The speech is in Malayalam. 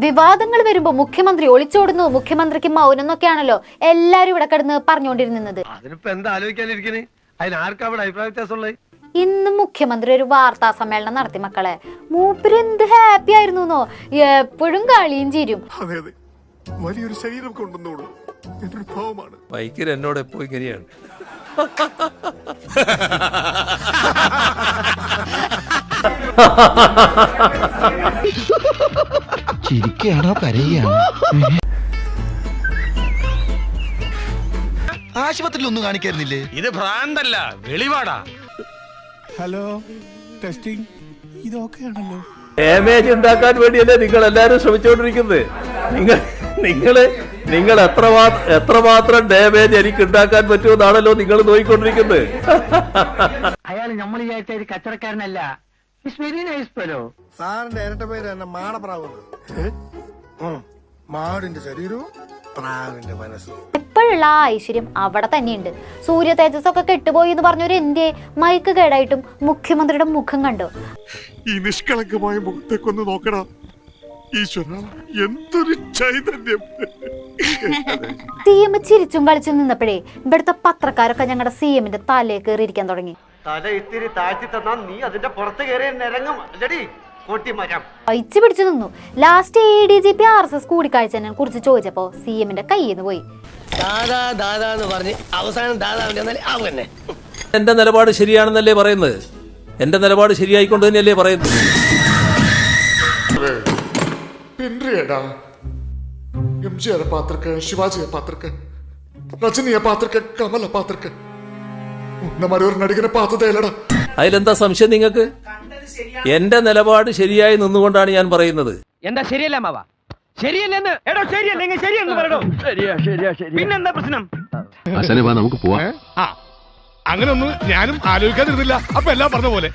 വിവാദങ്ങൾ വരുമ്പോ മുഖ്യമന്ത്രി ഒളിച്ചോടുന്നു, മുഖ്യമന്ത്രിക്ക് മൗനം എന്നൊക്കെയാണല്ലോ എല്ലാരും ഇവിടെ കിടന്ന് പറഞ്ഞുകൊണ്ടിരുന്നത്. ഇന്ന് മുഖ്യമന്ത്രി ഒരു വാർത്താ സമ്മേളനം നടത്തി മക്കളെ. മൂപ്പര് എന്ത് ഹാപ്പി ആയിരുന്നോ, എപ്പോഴും കളിയും ചിരും. വലിയൊരു ശരീരം കൊണ്ടുവന്നോളൂ, എന്നൊരു ഭാവമാണ്. വൈക്കർ എന്നോട് എപ്പോ ഇങ്ങനെയാണ്. ചിരിക്കുകയാണോ കരയുകയാണോ? ആശുപത്രിയിൽ ഒന്നും കാണിക്കായിരുന്നില്ലേ? ഇത് ഭ്രാന്തല്ല, വെളിവാടാ. Hello, testing. ഇതൊക്കെയാണല്ലോ. ഡാമേജ് ഉണ്ടാക്കാൻ വേണ്ടിയല്ലേ നിങ്ങൾ എല്ലാരും ശ്രമിച്ചുകൊണ്ടിരിക്കുന്നത്. നിങ്ങൾ എത്രമാത്രം ഡാമേജ് എനിക്ക് ഉണ്ടാക്കാൻ പറ്റുമെന്നാണല്ലോ നിങ്ങൾ നോക്കിക്കൊണ്ടിരിക്കുന്നത്. അയാൾ നമ്മൾ വിചാരിച്ച ഒരു കച്ചവടക്കാരനല്ല. സാറിന്റെ ഇരട്ട പേര് തന്നെ മാടപ്രാവുന്നത്. മാടിന്റെ ശരീരവും പ്രാവിന്റെ മനസ്സും. എപ്പോഴുള്ള ആ ഐശ്വര്യം അവിടെ തന്നെയുണ്ട്. സൂര്യ തേജസ് ഒക്കെ കെട്ടുപോയി എന്ന് പറഞ്ഞൊരു എന്തേ മൈക്ക് കേടായിട്ടും മുഖ്യമന്ത്രിയുടെ മുഖം കണ്ടു. ഈ നിഷ്കളങ്കമായ മുഖത്തേക്കൊന്ന് നോക്കടാ ഈശ്വര, എന്തൊരു ചൈതന്യം. CM ചിരിച്ചും കളിച്ചും നിന്നപ്പോഴേ ഇവിടുത്തെ പത്രക്കാരൊക്കെ ഞങ്ങളുടെ CMന്റെ തലേ കയറിയിരിക്കാൻ തുടങ്ങി. തല ഇത്തിരി താഴ്ത്തി തന്നാ നീ അതിന്റെ പുറത്ത് കയറി നിരങ്ങും അല്ലടി കോട്ടിമരം. അയച്ചു പിടിച്ചു നിന്നു. ലാസ്റ്റ് ADGP RSS കൂടിക്കാഴ്ചനെ കുറിച്ച് ചോദിച്ചപ്പോ CMന്റെ കയ്യിൽ നിന്ന് പോയി. എന്റെ നിലപാട് ശരിയാണെന്നല്ലേ പറയുന്നത്. എന്റെ നിലപാട് ശരിയായിക്കൊണ്ട് തന്നെയല്ലേ പറയുന്നത്. MGR ಪಾತ್ರಕ್ಕೆ, ಶಿವಾಜಿಯ ಪಾತ್ರಕ್ಕೆ, ರಜನಿಯ ಪಾತ್ರಕ್ಕೆ, ಕಮಲ ಪಾತ್ರಕ್ಕೆ ഒരു നടികനെ പാത്രത്തെ ഇല്ലടാ. അതിലെന്താ സംശയം നിങ്ങൾക്ക്? എന്റെ നിലപാട് ശരിയായി നിന്നുകൊണ്ടാണ് ഞാൻ പറയുന്നത്. എന്താ ശരിയല്ല മാവാ? ശരിയല്ലെന്ന് എടോ, ശരിയല്ലെങ്കിൽ ശരിയെന്ന് പറയണോ? ശരിയാ. പിന്നെന്താ പ്രശ്നം? നമുക്ക് പോവാം. അങ്ങനെ ഒന്നും ഞാനും ആലോചിക്കാതിരുന്നില്ല. അപ്പൊ എല്ലാം പറഞ്ഞ പോലെ